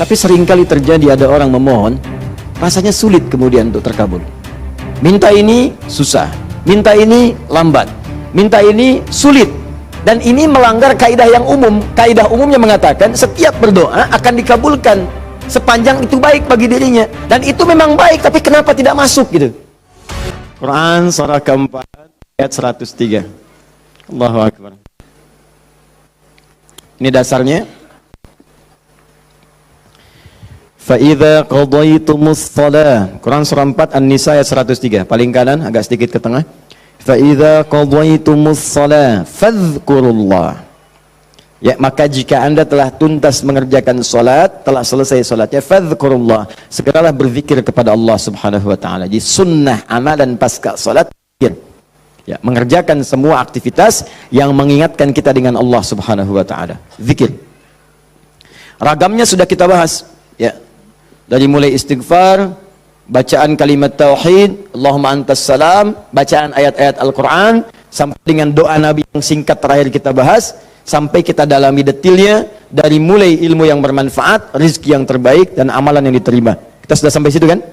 Tapi seringkali terjadi ada orang memohon, rasanya sulit kemudian untuk terkabul. Minta ini susah, minta ini lambat, minta ini sulit. Dan ini melanggar kaidah yang umum. Kaidah umumnya mengatakan setiap berdoa akan dikabulkan sepanjang itu baik bagi dirinya. Dan itu memang baik, tapi kenapa tidak masuk gitu? Quran surah keempat ayat 103. Allahu Akbar. Ini dasarnya. Fa'idha qadaytumus shalah. Quran surah 4 An-Nisa ayat 103. Paling kanan, agak sedikit ke tengah. Fa'idha qadaytumus shalah fadhkurullah. Ya, maka jika anda telah tuntas mengerjakan salat, telah selesai salatnya, fadhkurullah, segeralah berzikir kepada Allah Subhanahu wa taala. Di sunnah amalan pasca salat zikir. Ya, mengerjakan semua aktivitas yang mengingatkan kita dengan Allah Subhanahu wa taala. Zikir. Ragamnya sudah kita bahas, ya. Dari mulai istighfar, bacaan kalimat tauhid, Allahumma antas salam, bacaan ayat-ayat Al-Qur'an, sampai dengan doa Nabi yang singkat terakhir kita bahas, sampai kita dalami detailnya dari mulai ilmu yang bermanfaat, rezeki yang terbaik, dan amalan yang diterima. Kita sudah sampai situ kan?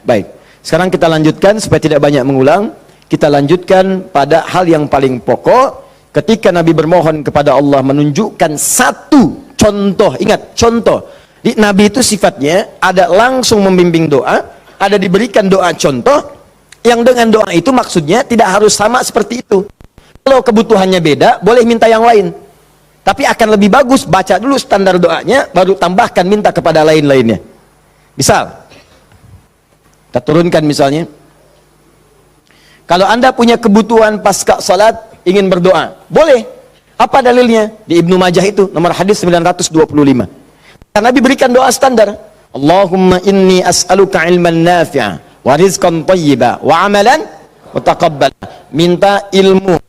Baik. Sekarang kita lanjutkan supaya tidak banyak mengulang. Kita lanjutkan pada hal yang paling pokok. Ketika Nabi bermohon kepada Allah menunjukkan satu contoh, ingat contoh. Di Nabi itu sifatnya ada langsung membimbing doa, ada diberikan doa contoh, yang dengan doa itu maksudnya tidak harus sama seperti itu. Kalau kebutuhannya beda, boleh minta yang lain. Tapi akan lebih bagus baca dulu standar doanya, baru tambahkan minta kepada lain-lainnya. Misal, kita turunkan misalnya, kalau anda punya kebutuhan pasca salat, ingin berdoa, boleh. Apa dalilnya? Di Ibnu Majah itu, nomor hadis 925. Nabi berikan doa standar. Allahumma inni as'aluka ilman nafi'a wa rizqan thayyiba wa amalan mutaqabbal. Minta ilmu,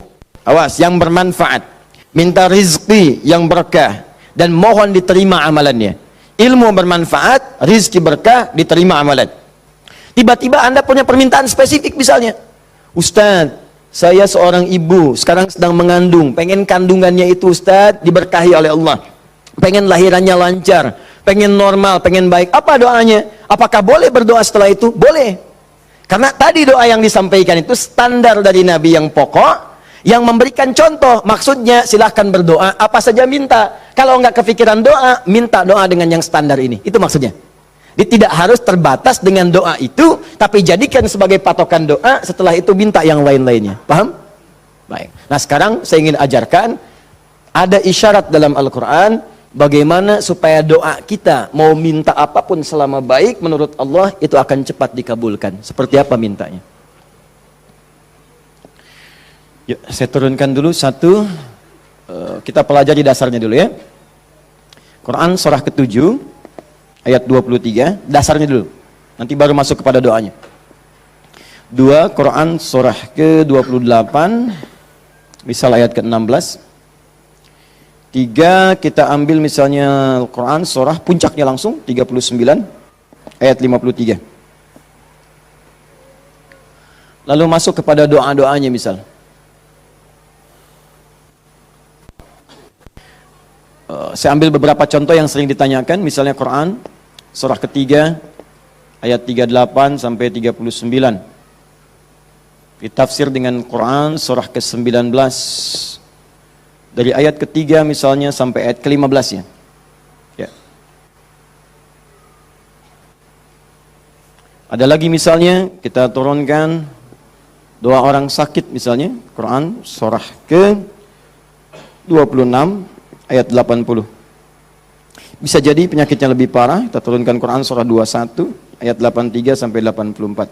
awas, yang bermanfaat, minta rizki yang berkah, dan mohon diterima amalannya. Ilmu bermanfaat, rizki berkah, diterima amalan. Tiba-tiba anda punya permintaan spesifik misalnya, Ustaz, saya seorang ibu, sekarang sedang mengandung, pengen kandungannya itu Ustaz diberkahi oleh Allah, pengen lahirannya lancar, pengen normal, pengen baik. Apa doanya? Apakah boleh berdoa setelah itu? Boleh. Karena tadi doa yang disampaikan itu standar dari Nabi yang pokok, yang memberikan contoh. Maksudnya silahkan berdoa apa saja minta. Kalau nggak kepikiran doa, minta doa dengan yang standar ini. Itu maksudnya. Jadi tidak harus terbatas dengan doa itu, tapi jadikan sebagai patokan doa, setelah itu minta yang lain-lainnya. Paham? Baik. Nah sekarang saya ingin ajarkan, ada isyarat dalam Al-Quran, bagaimana supaya doa kita mau minta apapun selama baik menurut Allah itu akan cepat dikabulkan. Seperti apa mintanya? Yuk, saya turunkan dulu satu. Kita pelajari dasarnya dulu ya. Quran surah ke-7 ayat 23, dasarnya dulu. Nanti baru masuk kepada doanya. 2 Quran surah ke-28 misal ayat ke-16. 3 kita ambil misalnya Al-Quran surah puncaknya langsung 39 ayat 53. Lalu masuk kepada doa-doanya misal. Saya ambil beberapa contoh yang sering ditanyakan, misalnya Quran surah ketiga ayat 38 sampai 39. Ditafsir dengan Quran surah ke-19 dari ayat ketiga misalnya sampai ayat ke-15 ya. Ya. Ada lagi misalnya kita turunkan doa orang sakit misalnya, Quran surah ke-26 ayat 80. Bisa jadi penyakitnya lebih parah, kita turunkan Quran surah 21 ayat 83 sampai 84.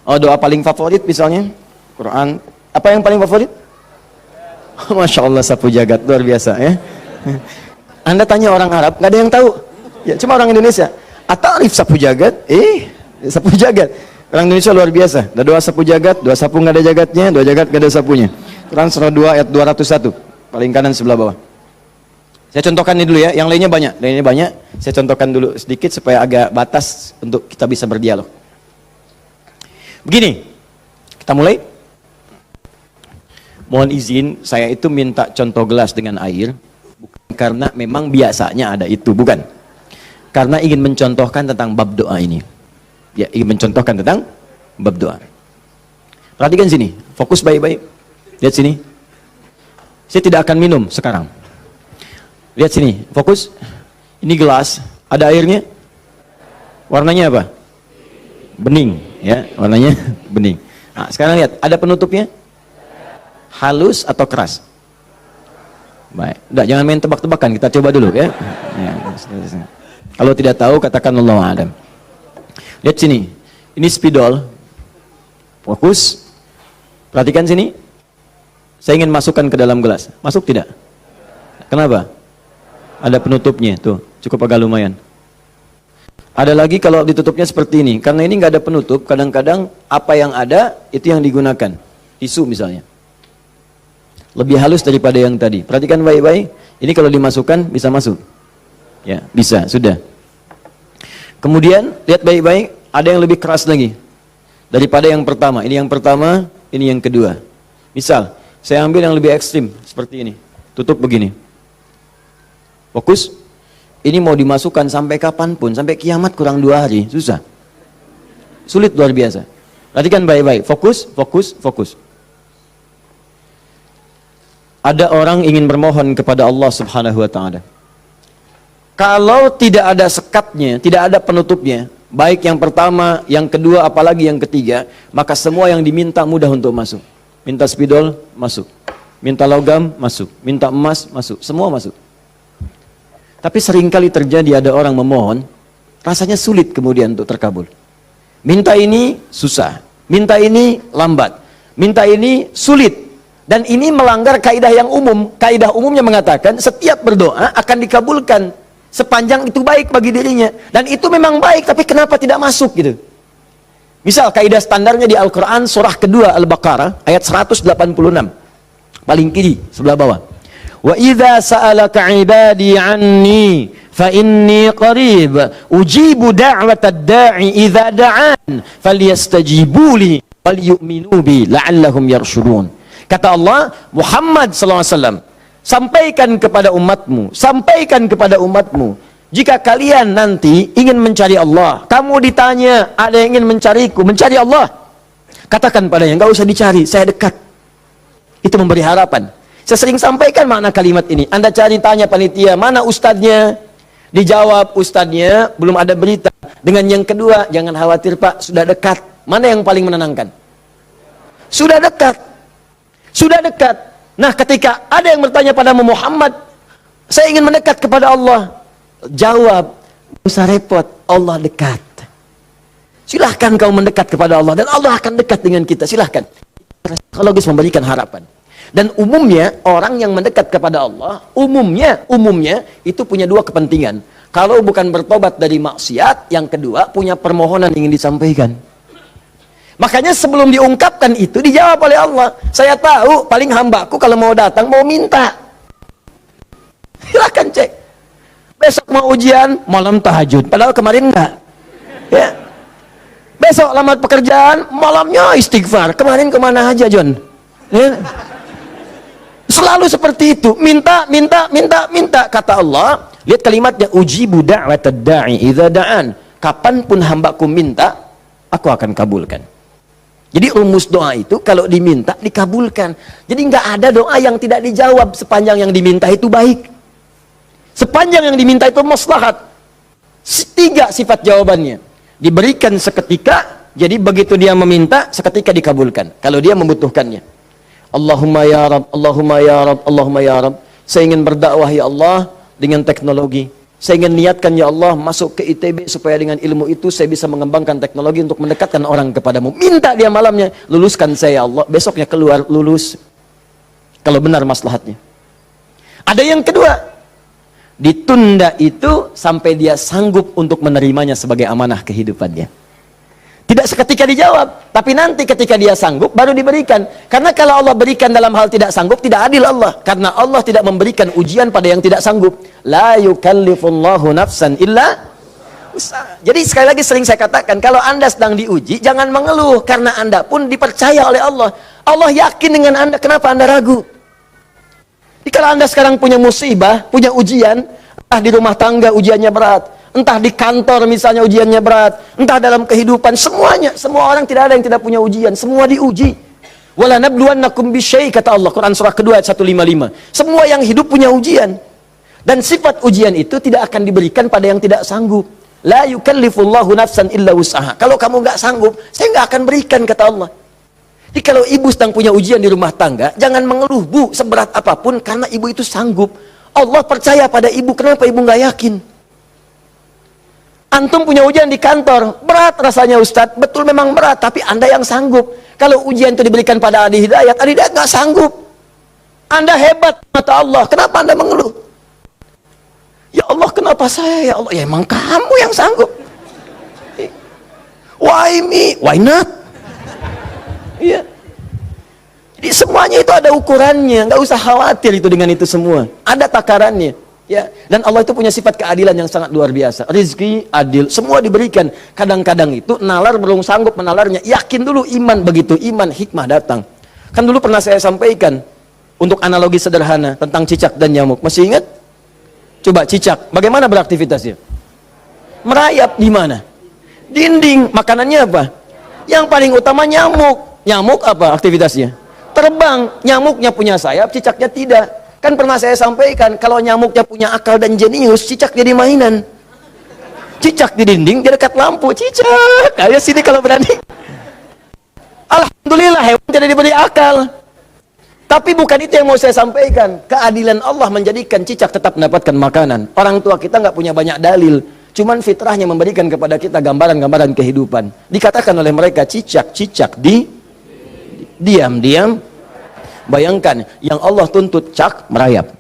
Oh, doa paling favorit misalnya Quran, apa yang paling favorit? Masya Allah, sapu jagat, luar biasa ya. Anda tanya orang Arab, nggak ada yang tahu ya, cuma orang Indonesia. Atarif sapu jagat? Sapu jagat. Orang Indonesia luar biasa. Ada doa sapu jagat, doa sapu nggak ada jagatnya, doa jagat nggak ada sapunya. Quran surah 2 ayat 201, paling kanan sebelah bawah. Saya contohkan ini dulu ya, yang lainnya banyak. Saya contohkan dulu sedikit supaya agak batas untuk kita bisa berdialog. Begini, kita mulai. Mohon izin, saya itu minta contoh gelas dengan air, bukan karena memang biasanya ada itu, bukan. Karena ingin mencontohkan tentang bab doa ini. Ya, ingin mencontohkan tentang bab doa. Perhatikan sini, fokus baik-baik. Lihat sini. Saya tidak akan minum sekarang. Lihat sini, fokus. Ini gelas, ada airnya. Warnanya apa? Bening, ya, warnanya bening. Nah, sekarang lihat, ada penutupnya? Halus atau keras? Baik. Udah, jangan main tebak-tebakan, kita coba dulu ya. Kalau tidak tahu katakan Allahu a'lam. Lihat sini. Ini spidol. Fokus. Perhatikan sini. Saya ingin masukkan ke dalam gelas. Masuk tidak? Kenapa? Ada penutupnya tuh. Cukup agak lumayan. Ada lagi kalau ditutupnya seperti ini. Karena ini nggak ada penutup, kadang-kadang apa yang ada itu yang digunakan. Tisu misalnya. Lebih halus daripada yang tadi. Perhatikan baik-baik. Ini kalau dimasukkan bisa masuk. Ya, bisa, sudah. Kemudian lihat baik-baik, ada yang lebih keras lagi daripada yang pertama. Ini yang pertama, ini yang kedua. Misal, saya ambil yang lebih ekstrim seperti ini. Tutup begini. Fokus. Ini mau dimasukkan sampai kapanpun, sampai kiamat kurang 2 hari, susah. Sulit luar biasa. Perhatikan baik-baik. Fokus, fokus, fokus. Ada orang ingin bermohon kepada Allah Subhanahu wa taala. Kalau tidak ada sekatnya, tidak ada penutupnya, baik yang pertama, yang kedua, apalagi yang ketiga, maka semua yang diminta mudah untuk masuk. Minta spidol, masuk. Minta logam, masuk. Minta emas, masuk. Semua masuk. Tapi seringkali terjadi ada orang memohon, rasanya sulit kemudian untuk terkabul. Minta ini susah, minta ini lambat, minta ini sulit. Dan ini melanggar kaidah yang umum. Kaidah umumnya mengatakan setiap berdoa akan dikabulkan sepanjang itu baik bagi dirinya. Dan itu memang baik, tapi kenapa tidak masuk gitu? Misal kaidah standarnya di Al-Quran surah kedua Al-Baqarah ayat 186. Paling kiri sebelah bawah. Wa idza sa'alaka 'ibadi 'anni fa inni qarib ujibu da'watad da'i idza da'an falyastajibu li wal yu'minu bi la'allahum yarshudun. Kata Allah, Muhammad SAW, sampaikan kepada umatmu, sampaikan kepada umatmu, jika kalian nanti ingin mencari Allah, kamu ditanya, ada yang ingin mencariku, mencari Allah, katakan padanya, enggak usah dicari, saya dekat. Itu memberi harapan. Saya sering sampaikan makna kalimat ini. Anda cari, tanya panitia, mana ustadznya? Dijawab, ustadznya belum ada berita. Dengan yang kedua, jangan khawatir Pak, sudah dekat. Mana yang paling menenangkan? Sudah dekat. Sudah dekat. Nah, ketika ada yang bertanya pada Muhammad, saya ingin mendekat kepada Allah, jawab, tidak usah repot, Allah dekat. Silahkan kau mendekat kepada Allah, dan Allah akan dekat dengan kita, silahkan. Psikologis memberikan harapan. Dan umumnya, orang yang mendekat kepada Allah, umumnya, itu punya 2 kepentingan. Kalau bukan bertobat dari maksiat, yang kedua, punya permohonan yang ingin disampaikan. Makanya sebelum diungkapkan itu dijawab oleh Allah. Saya tahu paling hambaku kalau mau datang mau minta. Silahkan cek. Besok mau ujian, malam tahajud. Padahal kemarin enggak. Ya. Besok lamar pekerjaan, malamnya istighfar. Kemarin kemana aja John? Ya. Selalu seperti itu. Minta. Kata Allah. Lihat kalimatnya. Ujibu da'watad da'i idza da'an. Kapanpun hambaku minta, aku akan kabulkan. Jadi rumus doa itu kalau diminta dikabulkan. Jadi nggak ada doa yang tidak dijawab sepanjang yang diminta itu baik. Sepanjang yang diminta itu maslahat. 3 sifat jawabannya. Diberikan seketika, jadi begitu dia meminta seketika dikabulkan. Kalau dia membutuhkannya. Allahumma ya Rabb, Allahumma ya Rabb, Allahumma ya Rabb. Saya ingin berdakwah ya Allah dengan teknologi. Saya ingin niatkan ya Allah masuk ke ITB supaya dengan ilmu itu saya bisa mengembangkan teknologi untuk mendekatkan orang kepadamu. Minta dia malamnya, luluskan saya ya Allah. Besoknya keluar lulus. Kalau benar maslahatnya. Ada yang kedua, ditunda itu sampai dia sanggup untuk menerimanya sebagai amanah kehidupannya. Tidak seketika dijawab, tapi nanti ketika dia sanggup baru diberikan. Karena kalau Allah berikan dalam hal tidak sanggup, tidak adil Allah. Karena Allah tidak memberikan ujian pada yang tidak sanggup. La yukallifullahu nafsan illa usaha. Jadi sekali lagi sering saya katakan, kalau Anda sedang diuji, jangan mengeluh. Karena Anda pun dipercaya oleh Allah. Allah yakin dengan Anda, kenapa Anda ragu? Jadi kalau Anda sekarang punya musibah, punya ujian, entah di rumah tangga ujiannya berat, Entah di kantor misalnya ujiannya berat, entah dalam kehidupan, semuanya. Semua orang, tidak ada yang tidak punya ujian, semua diuji. Wala nabluwannakum bisyai, kata Allah, Quran surah kedua ayat 155. Semua yang hidup punya ujian. Dan sifat ujian itu tidak akan diberikan pada yang tidak sanggup. La yukallifullahu nafsan illa wus'aha. Kalau kamu nggak sanggup, saya nggak akan berikan, kata Allah. Jadi kalau ibu sedang punya ujian di rumah tangga, jangan mengeluh, Bu, seberat apapun, karena ibu itu sanggup. Allah percaya pada ibu, kenapa ibu nggak yakin? Antum punya ujian di kantor, berat rasanya Ustadz, betul memang berat, tapi Anda yang sanggup. Kalau ujian itu diberikan pada Adi Hidayat nggak sanggup. Anda hebat, mata Allah, kenapa Anda mengeluh? Ya Allah, kenapa saya? Ya Allah, ya emang kamu yang sanggup. Why me? Why not? Iya. Jadi semuanya itu ada ukurannya, nggak usah khawatir itu dengan itu semua. Ada takarannya. Ya, dan Allah itu punya sifat keadilan yang sangat luar biasa. Rizki adil, semua diberikan. Kadang-kadang itu nalar belum sanggup menalarnya. Yakin dulu iman, begitu iman hikmah datang. Kan dulu pernah saya sampaikan untuk analogi sederhana tentang cicak dan nyamuk. Masih ingat? Coba cicak, bagaimana beraktivitasnya? Merayap di mana? Dinding. Makanannya apa? Yang paling utama nyamuk. Nyamuk apa aktivitasnya? Terbang. Nyamuknya punya sayap, cicaknya tidak. Kan pernah saya sampaikan, kalau nyamuknya punya akal dan jenius, cicak jadi mainan. Cicak di dinding, di dekat lampu. Cicak, ayo sini kalau berani. Alhamdulillah, hewan tidak diberi akal. Tapi bukan itu yang mau saya sampaikan. Keadilan Allah menjadikan cicak tetap mendapatkan makanan. Orang tua kita nggak punya banyak dalil. Cuman fitrahnya memberikan kepada kita gambaran-gambaran kehidupan. Dikatakan oleh mereka, cicak-cicak diam-diam. Bayangkan, yang Allah tuntut cak merayap.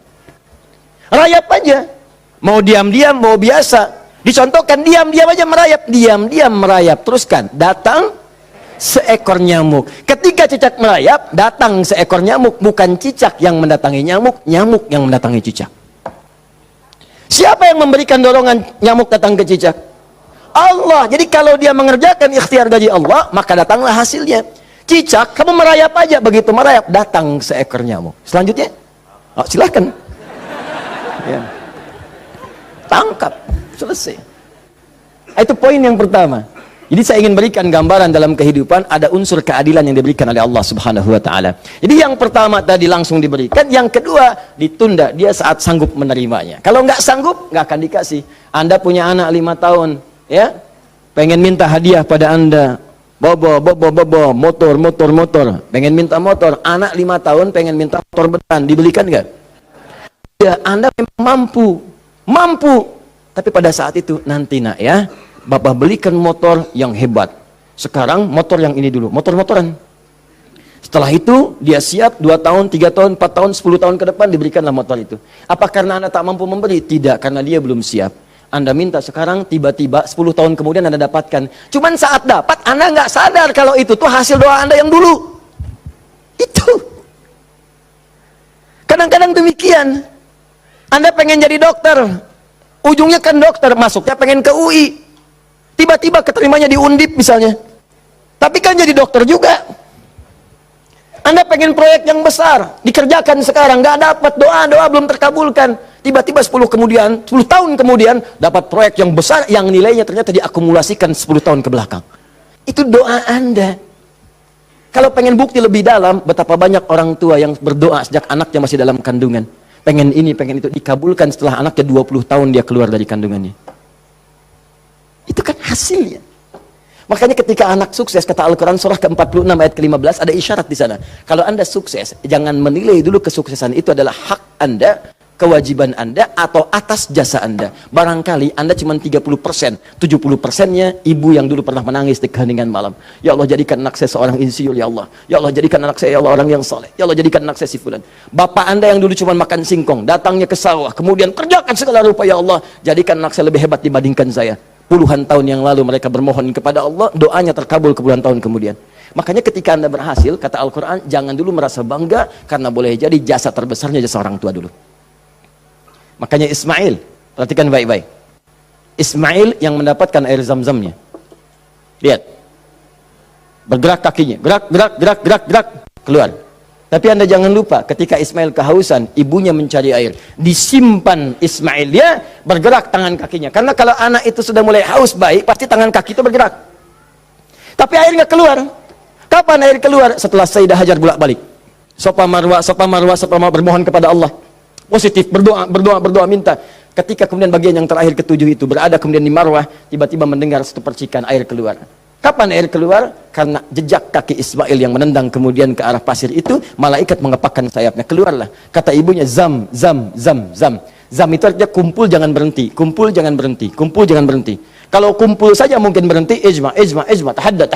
Rayap aja. Mau diam-diam, mau biasa. Dicontohkan diam-diam aja merayap. Diam-diam merayap. Teruskan, datang seekor nyamuk. Ketika cicak merayap, datang seekor nyamuk. Bukan cicak yang mendatangi nyamuk, nyamuk yang mendatangi cicak. Siapa yang memberikan dorongan nyamuk datang ke cicak? Allah. Jadi kalau dia mengerjakan ikhtiar dari Allah, maka datanglah hasilnya. Cicak, kamu merayap aja, begitu merayap datang seekor nyamuk. Selanjutnya, oh, silahkan. Ya. Tangkap, selesai. Itu poin yang pertama. Jadi saya ingin berikan gambaran dalam kehidupan ada unsur keadilan yang diberikan oleh Allah Subhanahu wa taala. Jadi yang pertama tadi langsung diberikan, yang kedua ditunda dia saat sanggup menerimanya. Kalau nggak sanggup, nggak akan dikasih. Anda punya anak 5 tahun, ya, pengen minta hadiah pada Anda. Bobo, motor. Pengen minta motor. Anak 5 tahun pengen minta motor beneran. Dibelikan nggak? Ya, Anda memang mampu. Tapi pada saat itu, nanti nak ya, Bapak belikan motor yang hebat. Sekarang motor yang ini dulu, motor-motoran. Setelah itu, dia siap 2 tahun, 3 tahun, 4 tahun, 10 tahun ke depan diberikanlah motor itu. Apa karena Anda tak mampu memberi? Tidak, karena dia belum siap. Anda minta sekarang, tiba-tiba 10 tahun kemudian Anda dapatkan. Cuman saat dapat, Anda nggak sadar kalau itu tuh hasil doa Anda yang dulu. Itu. Kadang-kadang demikian. Anda pengen jadi dokter. Ujungnya kan dokter, masuknya pengen ke UI. Tiba-tiba keterimanya di Undip misalnya. Tapi kan jadi dokter juga. Anda pengen proyek yang besar, dikerjakan sekarang, nggak dapat, doa belum terkabulkan. Tiba-tiba 10 tahun kemudian dapat proyek yang besar yang nilainya ternyata diakumulasikan 10 tahun ke belakang. Itu doa Anda. Kalau pengen bukti lebih dalam, betapa banyak orang tua yang berdoa sejak anaknya masih dalam kandungan. Pengen ini, pengen itu, dikabulkan setelah anaknya 20 tahun dia keluar dari kandungannya. Itu kan hasilnya. Makanya ketika anak sukses, kata Al-Quran surah ke-46 ayat ke-15, ada isyarat di sana. Kalau Anda sukses, jangan menilai dulu kesuksesan itu adalah hak Anda, kewajiban Anda, atau atas jasa Anda. Barangkali Anda cuma 30%, 70%-nya ibu yang dulu pernah menangis di keheningan malam. Ya Allah, jadikan anak saya seorang insinyur, ya Allah. Ya Allah, jadikan anak saya, ya Allah, orang yang soleh. Ya Allah, jadikan anak saya si fulan. Bapak Anda yang dulu cuma makan singkong, datangnya ke sawah, kemudian kerjakan segala rupa, ya Allah, jadikan anak saya lebih hebat dibandingkan saya. Puluhan tahun yang lalu mereka bermohon kepada Allah, doanya terkabul ke puluhan tahun kemudian. Makanya ketika Anda berhasil, kata Al-Quran, jangan dulu merasa bangga, karena boleh jadi jasa terbesarnya jasa orang tua dulu. Makanya Ismail, perhatikan baik-baik. Ismail yang mendapatkan air zam-zamnya. Lihat. Bergerak kakinya, gerak, keluar. Tapi Anda jangan lupa, ketika Ismail kehausan, ibunya mencari air. Disimpan Ismail, dia bergerak tangan kakinya. Karena kalau anak itu sudah mulai haus baik, pasti tangan kaki itu bergerak. Tapi air nggak keluar. Kapan air keluar? Setelah Sayyidah Hajar bolak-balik. Safa Marwah, bermohon kepada Allah. Positif, berdoa, minta. Ketika kemudian bagian yang terakhir ketujuh itu berada kemudian di Marwah, tiba-tiba mendengar satu percikan air keluar. Kapan air keluar? Karena jejak kaki Ismail yang menendang kemudian ke arah pasir itu, malaikat mengepakkan sayapnya. Keluarlah. Kata ibunya, zam, zam, zam, zam. Zam itu artinya kumpul jangan berhenti, kumpul jangan berhenti, kumpul jangan berhenti. Kalau kumpul saja mungkin berhenti, ijma, tahadda.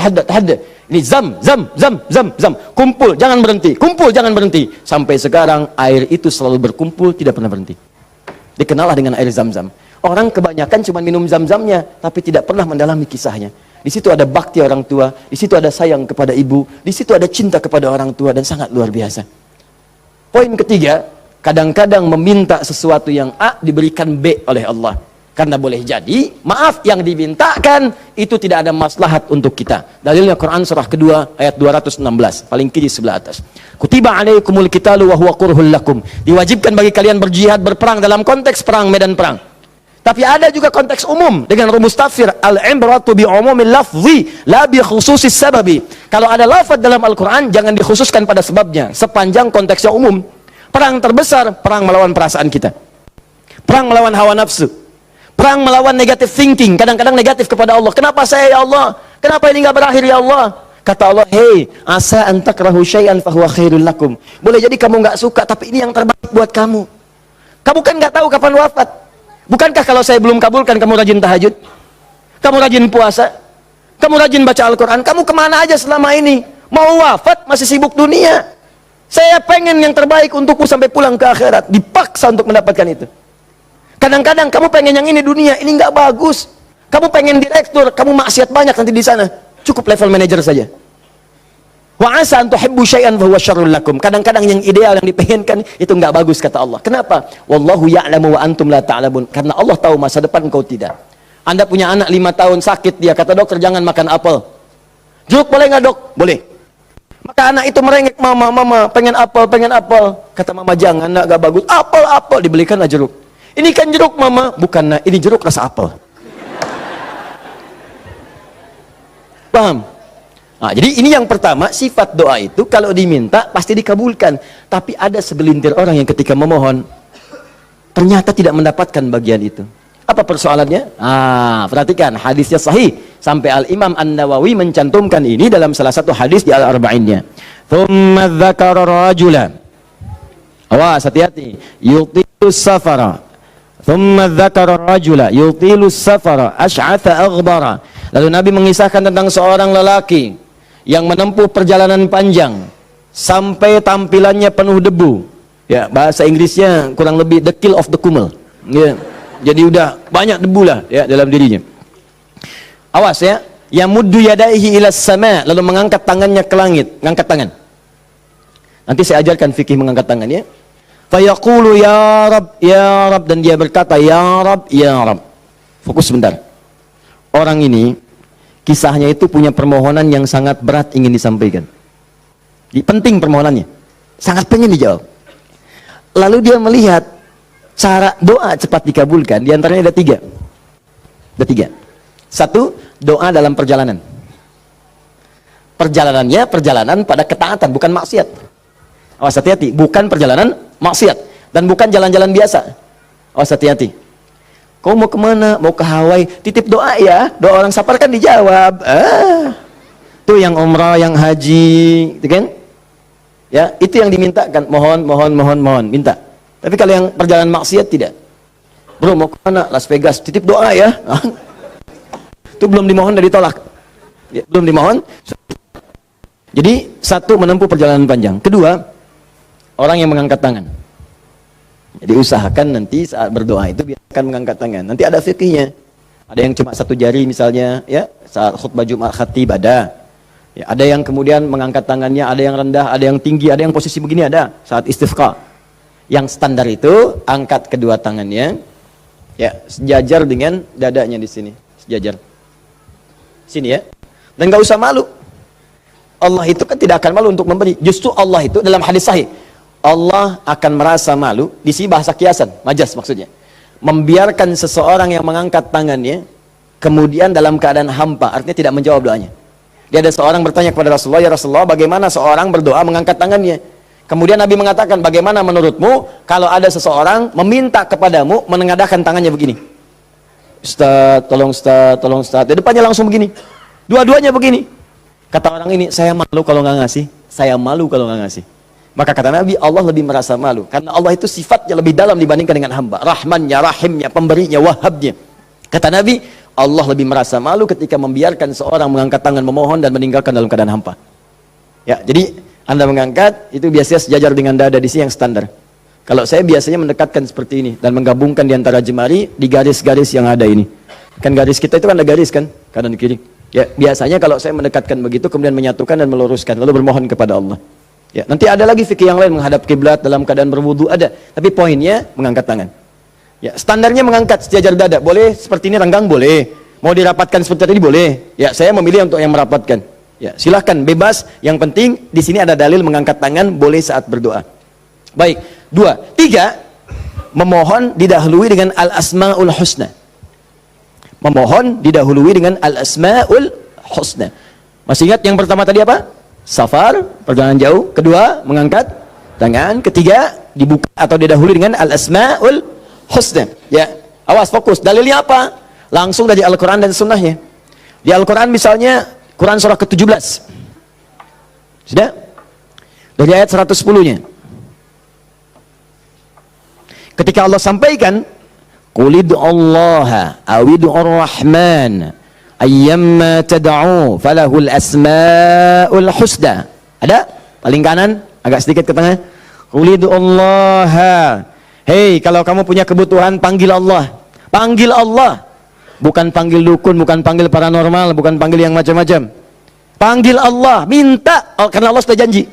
Ini zam, zam, zam, zam, zam. Kumpul jangan berhenti, kumpul jangan berhenti. Sampai sekarang air itu selalu berkumpul, tidak pernah berhenti. Dikenallah dengan air zam-zam. Orang kebanyakan cuma minum zam-zamnya, tapi tidak pernah mendalami kisahnya. Di situ ada bakti orang tua, di situ ada sayang kepada ibu, di situ ada cinta kepada orang tua, dan sangat luar biasa. Poin ketiga, kadang-kadang meminta sesuatu yang A diberikan B oleh Allah. Karena boleh jadi, maaf, yang dimintakan itu tidak ada maslahat untuk kita. Dalilnya Quran surah kedua ayat 216, paling kiri sebelah atas. Kutiba alaikumul qitalu wa huwa kurhul lakum. Diwajibkan bagi kalian berjihad, berperang dalam konteks perang, medan perang. Tapi ada juga konteks umum dengan rumus tafsir, al-ibratu bi umumil lafzi la bi khususis sababi. Kalau ada lafaz dalam Al-Qur'an jangan dikhususkan pada sebabnya, sepanjang konteksnya umum. Perang terbesar, perang melawan perasaan kita. Perang melawan hawa nafsu. Perang melawan negative thinking, kadang-kadang negatif kepada Allah. Kenapa saya ya Allah? Kenapa ini enggak berakhir ya Allah? Kata Allah, "Hei, asa an takrahu syai'an fa huwa khairul lakum." Boleh jadi kamu enggak suka, tapi ini yang terbaik buat kamu. Kamu kan enggak tahu kapan wafat. Bukankah kalau saya belum kabulkan, kamu rajin tahajud? Kamu rajin puasa? Kamu rajin baca Al-Quran? Kamu kemana aja selama ini? Mau wafat, masih sibuk dunia. Saya pengen yang terbaik untukku sampai pulang ke akhirat. Dipaksa untuk mendapatkan itu. Kadang-kadang kamu pengen yang ini dunia, ini nggak bagus. Kamu pengen direktur, kamu maksiat banyak nanti di sana. Cukup level manager saja. Wa asa an tuhibbu syai'an fa huwa syarrul lakum. Kadang-kadang yang ideal yang dipengenkan itu enggak bagus kata Allah. Kenapa? Wallahu ya'lamu wa antum la ta'lamun. Karena Allah tahu masa depan engkau tidak. Anda punya anak 5 tahun sakit, dia kata dokter jangan makan apel. Jeruk boleh enggak, Dok? Boleh. Maka anak itu merengek, "Mama, pengen apel." Kata mama, "Jangan, nak, enggak bagus." Apel, dibelikanlah jeruk. "Ini kan jeruk, Mama." "Bukan, nak, ini jeruk rasa apel." Paham? Nah, jadi ini yang pertama, sifat doa itu kalau diminta pasti dikabulkan. Tapi ada segelintir orang yang ketika memohon ternyata tidak mendapatkan bagian itu. Apa persoalannya? Perhatikan, hadisnya sahih. Sampai Al-Imam An-Nawawi mencantumkan ini dalam salah satu hadis di Al-Arba'innya. Thumma dzakara rajula. Awas, hati-hati. Yutilus safara. Thumma dzakara rajula yutilus safara asy'atha aghdara. Lalu Nabi mengisahkan tentang seorang lelaki yang menempuh perjalanan panjang sampai tampilannya penuh debu. Ya, bahasa Inggrisnya kurang lebih the kill of the kumel. Ya, jadi udah banyak debu lah ya dalam dirinya. Awas ya, yamuddu yadaihi ila sama, lalu mengangkat tangannya ke langit, ngangkat tangan. Nanti saya ajarkan fikih mengangkat tangan ya. Fayaqulu ya Rab, dan dia berkata ya Rab, ya Rab. Fokus sebentar. Orang ini kisahnya itu punya permohonan yang sangat berat ingin disampaikan. Penting permohonannya, sangat pengen dijawab. Lalu dia melihat cara doa cepat dikabulkan. Di antaranya ada 3. Ada 3. 1, doa dalam perjalanan. Perjalanannya perjalanan pada ketaatan, bukan maksiat. Awas, hati-hati, bukan perjalanan maksiat dan bukan jalan-jalan biasa. Awas, hati-hati. Kau mau kemana? Mau ke Hawaii? Titip doa ya. Doa orang safar kan dijawab. Tuh yang umrah, yang haji, itu kan? Ya, itu yang dimintakan. Mohon, minta. Tapi kalau yang perjalanan maksiat tidak. Bro, mau kemana? Las Vegas. Titip doa ya. Itu belum dimohon dan ditolak. Ya, belum dimohon. Jadi 1, menempuh perjalanan panjang. 2, orang yang mengangkat tangan. Jadi usahakan nanti saat berdoa itu biarkan mengangkat tangan. Nanti ada fikihnya. Ada yang cuma 1 jari misalnya, ya saat khutbah Jumat khatib ada. Ya, ada yang kemudian mengangkat tangannya, ada yang rendah, ada yang tinggi, ada yang posisi begini ada saat istisqa. Yang standar itu angkat kedua tangannya, ya sejajar dengan dadanya di sini, sejajar. Sini ya. Dan nggak usah malu. Allah itu kan tidak akan malu untuk memberi. Justru Allah itu dalam hadis sahih, Allah akan merasa malu, di sini bahasa kiasan, majas maksudnya, membiarkan seseorang yang mengangkat tangannya kemudian dalam keadaan hampa, artinya tidak menjawab doanya. Dia ada seorang bertanya kepada Rasulullah, ya Rasulullah, bagaimana seorang berdoa mengangkat tangannya? Kemudian Nabi mengatakan, bagaimana menurutmu kalau ada seseorang meminta kepadamu menengadahkan tangannya begini? Ustaz, tolong Ustaz, tolong Ustaz. Di depannya langsung begini. Dua-duanya begini. Kata orang ini, saya malu kalau nggak ngasih. Saya malu kalau nggak ngasih. Maka kata Nabi, Allah lebih merasa malu. Karena Allah itu sifatnya lebih dalam dibandingkan dengan hamba. Rahmannya, rahimnya, pemberinya, wahabnya. Kata Nabi, Allah lebih merasa malu ketika membiarkan seorang mengangkat tangan memohon dan meninggalkan dalam keadaan hampa. Ya, jadi Anda mengangkat, itu biasanya sejajar dengan dada di sini yang standar. Kalau saya biasanya mendekatkan seperti ini dan menggabungkan di antara jemari di garis-garis yang ada ini. Kan garis kita itu kan ada garis kan, kanan kiri. Ya, biasanya kalau saya mendekatkan begitu kemudian menyatukan dan meluruskan lalu bermohon kepada Allah. Ya, nanti ada lagi fikih yang lain menghadap kiblat dalam keadaan berwudu ada, tapi poinnya mengangkat tangan. Ya, standarnya mengangkat sejajar dada. Boleh seperti ini renggang boleh. Mau dirapatkan seperti tadi boleh. Ya, saya memilih untuk yang merapatkan. Ya, silahkan bebas. Yang penting di sini ada dalil mengangkat tangan boleh saat berdoa. Baik, 2, 3, memohon didahului dengan al-asmaul husna. Memohon didahului dengan al-asmaul husna. Masih ingat yang pertama tadi apa? Safar, perjalanan jauh. Kedua, mengangkat tangan. Ketiga, dibuka atau didahului dengan al-asmaul husna. Ya, awas fokus. Dalilnya apa? Langsung dari Al-Quran dan Sunnahnya. Di Al-Quran misalnya Quran surah ke-17. Sudah? Dari ayat 110-nya. Ketika Allah sampaikan, qul ud'ullaha aw ud'ur rahman ayyamma tad'u falahul asmaul husna. Ada? Paling kanan, agak sedikit ke tengah. Qul ud'ullaha. Hei, kalau kamu punya kebutuhan, panggil Allah. Panggil Allah. Bukan panggil dukun, bukan panggil paranormal, bukan panggil yang macam-macam. Panggil Allah, minta. Oh, karena Allah sudah janji.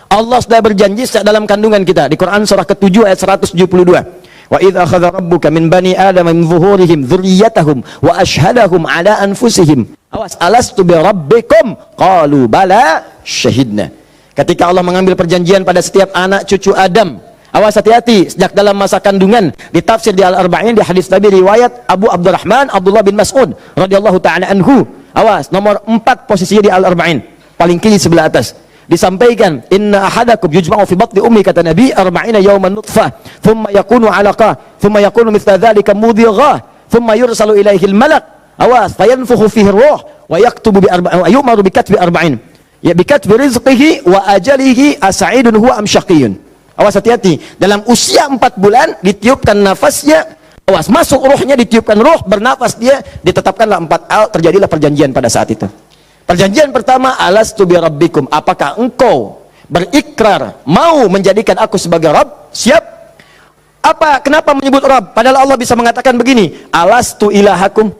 Allah sudah berjanji dalam kandungan kita di Quran surah ke-7 ayat 172. Wa idz akhadha rabbuka min bani adama min zuhurihim dzurriyyatahum wa ashhadahum ala anfusihim. Awas, alastu bi rabbikum? Qalu bala syahidna. Ketika Allah mengambil perjanjian pada setiap anak cucu Adam. Awas, hati-hati sejak dalam masa kandungan. Di tafsir di Al-Arba'in di hadis Nabi riwayat Abu Abdurrahman Abdullah bin Mas'ud radhiyallahu taala anhu. Awas, nomor 4 posisinya di Al-Arba'in, paling kiri sebelah atas. Disampaikan, inna ahadakum yujma'u fi batni ummi, kata Nabi, 40 yawman nutfah, thumma yakunu 'alaqah, thumma yakunu mithla dhalika mudghah, thumma yursalu ilaihi al-malak. Awas, fayanfukhu fihi ar-ruh wa yaktubu bi arba'in, wa yu'maru bi katbi 40. Ya, bi katbi rizqihi wa ajalihi as'idun huwa am syaqiyyun. Awas, hati-hati, dalam usia 4 bulan ditiupkan nafasnya. Awas, masuk ruhnya, ditiupkan ruh, bernafas dia, ditetapkanlah 4 al, terjadilah perjanjian pada saat itu. Perjanjian pertama, alastu bi rabbikum, apakah engkau berikrar mau menjadikan aku sebagai Rabb? Siap. Apa? Kenapa menyebut Rabb? Padahal Allah bisa mengatakan begini, alastu ilahakum,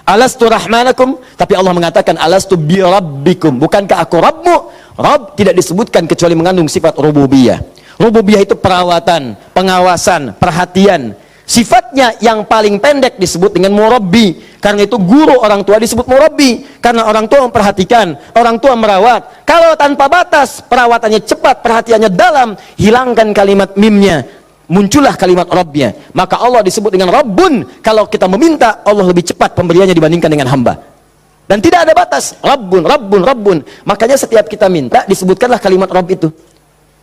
alastu rahmanakum, tapi Allah mengatakan alastu bi rabbikum, bukankah aku Rabbmu? Rabb tidak disebutkan kecuali mengandung sifat rububiyah. Rububiyah itu perawatan, pengawasan, perhatian. Sifatnya yang paling pendek disebut dengan murabbi. Karena itu guru orang tua disebut murabbi. Karena orang tua memperhatikan, orang tua merawat. Kalau tanpa batas, perawatannya cepat, perhatiannya dalam, hilangkan kalimat mimnya, muncullah kalimat rabbnya. Maka Allah disebut dengan Rabbun. Kalau kita meminta, Allah lebih cepat pemberiannya dibandingkan dengan hamba. Dan tidak ada batas. Rabbun, Rabbun, Rabbun. Makanya setiap kita minta, disebutkanlah kalimat Rabb itu.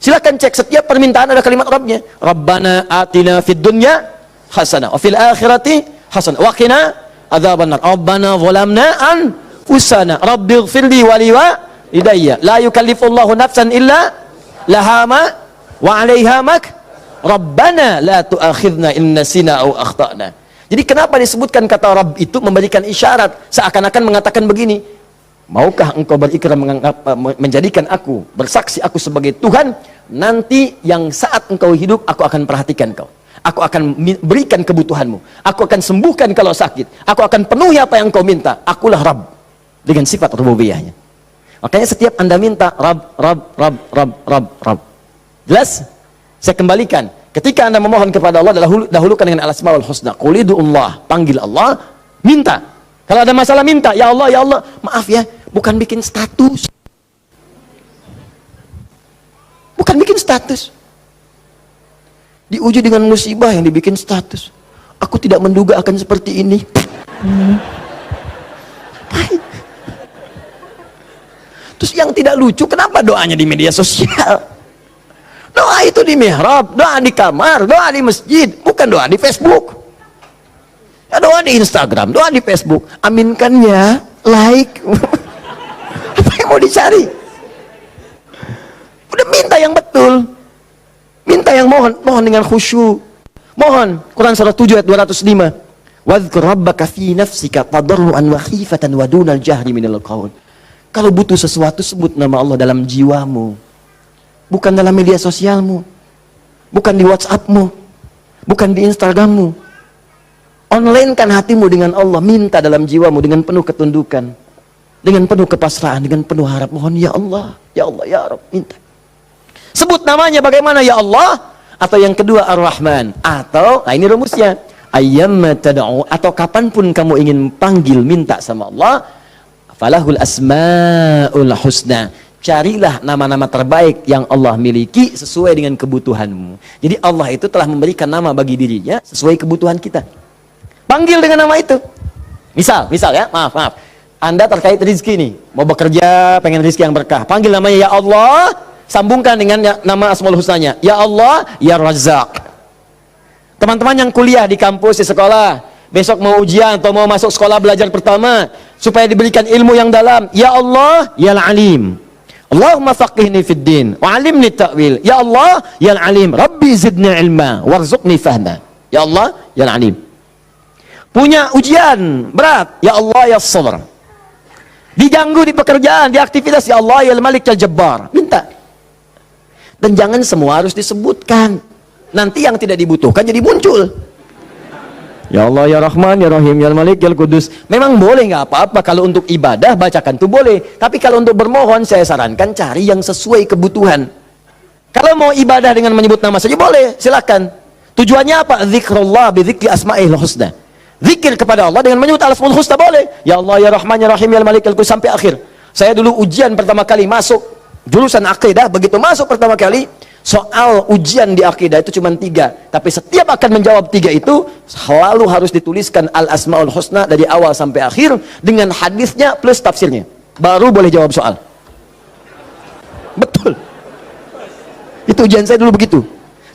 Silahkan cek, setiap permintaan ada kalimat Rabbnya. Rabbana atina fid dunya hasanah wa fil akhirati hasanah wa qina adzabannar. Rabbana zalamna anfusana rabbighfirli wa liwalidayya la yukallifullahu nafsan illa laha ma wa 'alaiha mak Rabbana la tu'akhidna in nasina aw akhtana. Jadi kenapa disebutkan kata Rabb itu memberikan isyarat, seakan-akan mengatakan begini, maukah engkau berikrar menjadikan aku, bersaksi aku sebagai Tuhan, nanti yang saat engkau hidup aku akan perhatikan kau. Aku akan berikan kebutuhanmu. Aku akan sembuhkan kalau sakit. Aku akan penuhi apa yang kau minta. Akulah Rabb. Dengan sifat rububiyahnya. Makanya setiap Anda minta Rabb, Rabb, Rabb, Rabb, Rabb, Rabb. Jelas? Saya kembalikan. Ketika Anda memohon kepada Allah, dahulukan dengan al-asmaul husna. Qul ud'ullah, panggil Allah, minta. Kalau ada masalah minta, ya Allah, maaf ya, bukan bikin status. bukan bikin status. Diuji dengan musibah yang dibikin status. Aku tidak menduga akan seperti ini. Terus yang tidak lucu, kenapa doanya di media sosial? Doa itu di mihrab, doa di kamar, doa di masjid, bukan doa di Facebook. Ya, doa di Instagram, doa di Facebook. Aminkan ya, like. Apa yang mau dicari? Udah minta yang betul. Minta yang mohon dengan khusyuk. Mohon. Quran surah 7 ayat 205. Wadhkur rabbaka fi nafsika tadarruan wa khifatan wa dunal jahri minal qaul. Kalau butuh sesuatu, sebut nama Allah dalam jiwamu. Bukan dalam media sosialmu. Bukan di WhatsAppmu. Bukan di Instagrammu. Online-kan hatimu dengan Allah. Minta dalam jiwamu dengan penuh ketundukan. Dengan penuh kepasrahan. Dengan penuh harap. Mohon ya Allah. Ya Allah ya Rabb. Minta. Sebut namanya bagaimana ya Allah. Atau yang kedua Ar-Rahman. Atau, nah ini rumusnya. Ayyamma tad'u. Atau kapanpun kamu ingin panggil minta sama Allah. Falahul asma'ul husna. Carilah nama-nama terbaik yang Allah miliki sesuai dengan kebutuhanmu. Jadi Allah itu telah memberikan nama bagi dirinya sesuai kebutuhan kita. Panggil dengan nama itu. Misal ya, maaf. Anda terkait rezeki nih, mau bekerja, pengen rezeki yang berkah. Panggil namanya ya Allah, sambungkan dengan nama Asmaul Husnanya. Ya Allah, ya Razzaq. Teman-teman yang kuliah di kampus, di sekolah, besok mau ujian atau mau masuk sekolah belajar pertama, supaya diberikan ilmu yang dalam. Ya Allah, ya Alim. Allahumma faqihni fid din wa 'allimni ta'wil. Ya Allah, ya Alim. Rabbi zidni ilma warzuqni fahma. Ya Allah, ya Alim. Punya ujian berat, ya Allah ya Sabr. Diganggu di pekerjaan, di aktivitas, ya Allah ya Malik ya Jabbar. Minta. Dan jangan semua harus disebutkan. Nanti yang tidak dibutuhkan jadi muncul. Ya Allah ya Rahman ya Rahim ya Malik ya Kudus. Memang boleh, nggak apa-apa kalau untuk ibadah bacakan tuh boleh. Tapi kalau untuk bermohon saya sarankan cari yang sesuai kebutuhan. Kalau mau ibadah dengan menyebut nama saja boleh, silakan. Tujuannya apa? Zikrullah bi dzikri asma'il husna. Zikir kepada Allah dengan menyebut al-asmaul husna boleh. Ya Allah ya Rahman ya Rahim ya Malik ya Kudus sampai akhir. Saya dulu ujian pertama kali masuk jurusan akidah, begitu masuk pertama kali soal ujian di akidah itu cuma 3, tapi setiap akan menjawab 3 itu selalu harus dituliskan al-asmaul husna dari awal sampai akhir dengan hadisnya plus tafsirnya, baru boleh jawab soal. Betul, itu ujian saya dulu begitu.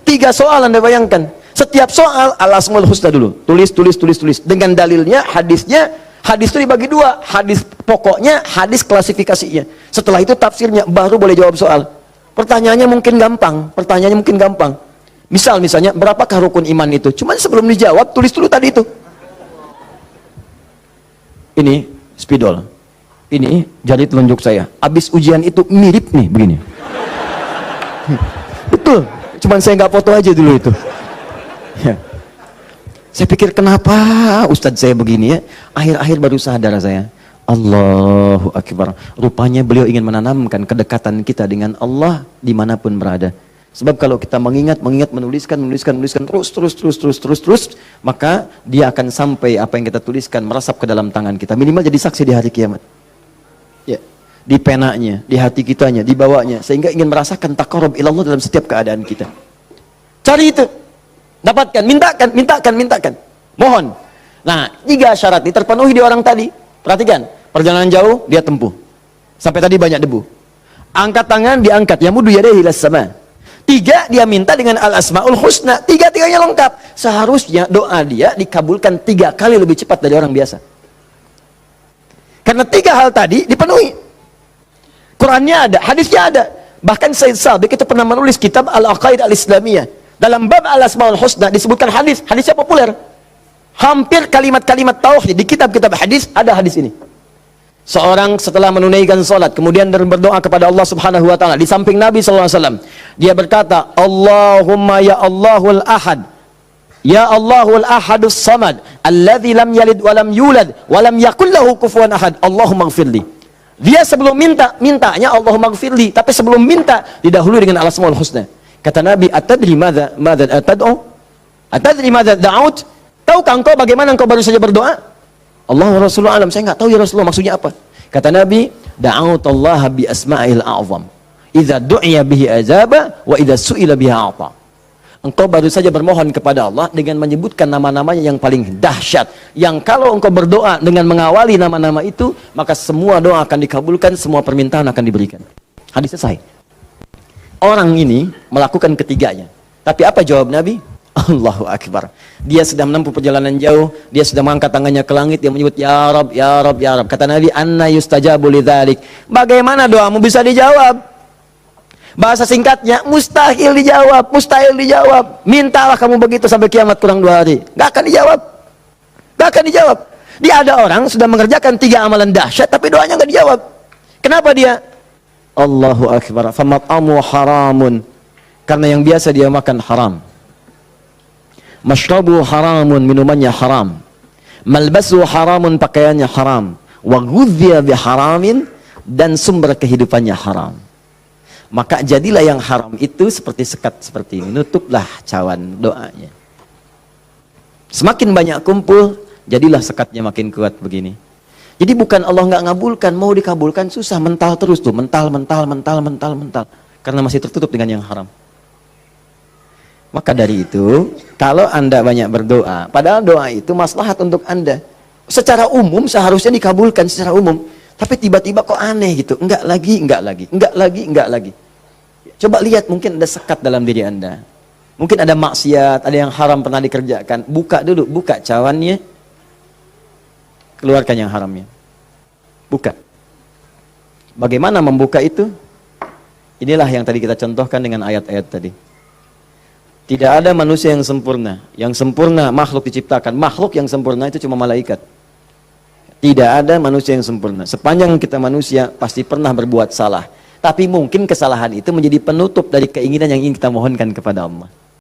3 soal Anda bayangkan, setiap soal al-asmaul husna dulu, tulis dengan dalilnya, hadisnya. Hadis itu dibagi 2, hadis pokoknya, hadis klasifikasinya. Setelah itu tafsirnya, baru boleh jawab soal. Pertanyaannya mungkin gampang. Misalnya, berapakah rukun iman itu? Cuman sebelum dijawab, tulis dulu tadi itu. Ini spidol. Ini jari telunjuk saya. Habis ujian itu mirip nih, begini. Betul. Cuman saya nggak foto aja dulu itu. Ya. Saya pikir kenapa Ustadz saya begini ya. Akhir-akhir baru sadar saya. Allahu Akbar. Rupanya beliau ingin menanamkan kedekatan kita dengan Allah dimanapun berada. Sebab kalau kita mengingat, menuliskan terus, maka dia akan sampai apa yang kita tuliskan merasap ke dalam tangan kita. Minimal jadi saksi di hari kiamat. Ya, di penanya, di hati kitanya, di bawahnya, sehingga ingin merasakan taqarrub ilallah dalam setiap keadaan kita. Cari itu. Dapatkan, mintakan. Mohon. Nah, 3 syarat ini terpenuhi di orang tadi. Perhatikan, perjalanan jauh dia tempuh. Sampai tadi banyak debu. Angkat tangan diangkat, yamudu yadayhi ilas sama. 3 dia minta dengan al-asmaul husna. 3-tiganya lengkap. Seharusnya doa dia dikabulkan 3 kali lebih cepat dari orang biasa. Karena 3 hal tadi dipenuhi. Qurannya ada, hadisnya ada. Bahkan Sayyid Sabiq itu pernah menulis kitab Al-Aqaid Al-Islamiyah. Dalam bab al-asmaul husna disebutkan hadisnya populer. Hampir kalimat-kalimat tauhid di kitab-kitab hadis ada hadis ini. Seorang setelah menunaikan salat kemudian berdoa kepada Allah Subhanahu wa taala di samping Nabi sallallahu alaihi wasallam, dia berkata, "Allahumma ya Allahul Ahad. Ya Allahul Ahadus Samad, alladzi lam yalid wa lam yulad wa lam yakul lahu kufuwan ahad. Allahumma ighfirli." Dia sebelum mintanya Allahumma ighfirli, tapi sebelum minta didahului dengan al-asmaul husna. Kata Nabi, "Atadri madza tad'u? Atadri madza da'ut?" Tahukah engkau bagaimana engkau baru saja berdoa? Allah wa Rasulullah alam, saya enggak tahu ya Rasulullah maksudnya apa. Kata Nabi, "Da'utallaha bi asma'il a'zam." Idza du'iya bihi ajaba wa idza su'ila bihi a'ta. Engkau baru saja bermohon kepada Allah dengan menyebutkan nama-namanya yang paling dahsyat, yang kalau engkau berdoa dengan mengawali nama-nama itu, maka semua doa akan dikabulkan, semua permintaan akan diberikan. Hadis selesai. Orang ini melakukan ketiganya. Tapi apa jawab Nabi? Allahu Akbar. Dia sudah menempuh perjalanan jauh, dia sudah mengangkat tangannya ke langit, dia menyebut ya Rab, ya Rab, ya Rab. Kata Nabi, anna yustajabu lidzalik. Bagaimana doamu bisa dijawab? Bahasa singkatnya, mustahil dijawab, mustahil dijawab. Mintalah kamu begitu sampai kiamat kurang 2 hari. Gak akan dijawab. Gak akan dijawab. Dia ada orang sudah mengerjakan 3 amalan dahsyat, tapi doanya gak dijawab. Kenapa dia? Allahu Akbar. Famat'amu haramun. Karena yang biasa dia makan haram. Mashrabu haramun, minumannya haram. Malbasu haramun, pakaiannya haram. Wa ghudhiya biharamin, dan sumber kehidupannya haram. Maka jadilah yang haram itu seperti sekat seperti ini. Nutuplah cawan doanya. Semakin banyak kumpul, jadilah sekatnya makin kuat begini. Jadi bukan Allah nggak ngabulkan, mau dikabulkan susah, mental terus tuh, mental. Karena masih tertutup dengan yang haram. Maka dari itu, kalau Anda banyak berdoa, padahal doa itu maslahat untuk Anda. Secara umum seharusnya dikabulkan secara umum. Tapi tiba-tiba kok aneh gitu, enggak lagi. Coba lihat, mungkin ada sekat dalam diri Anda. Mungkin ada maksiat, ada yang haram pernah dikerjakan. Buka dulu, buka cawannya. Keluarkan yang haramnya. Buka. Bagaimana membuka itu? Inilah yang tadi kita contohkan dengan ayat-ayat tadi. Tidak ada manusia yang sempurna. Yang sempurna makhluk diciptakan. Makhluk yang sempurna itu cuma malaikat. Tidak ada manusia yang sempurna. Sepanjang kita manusia pasti pernah berbuat salah. Tapi mungkin kesalahan itu menjadi penutup dari keinginan yang ingin kita mohonkan kepada Allah.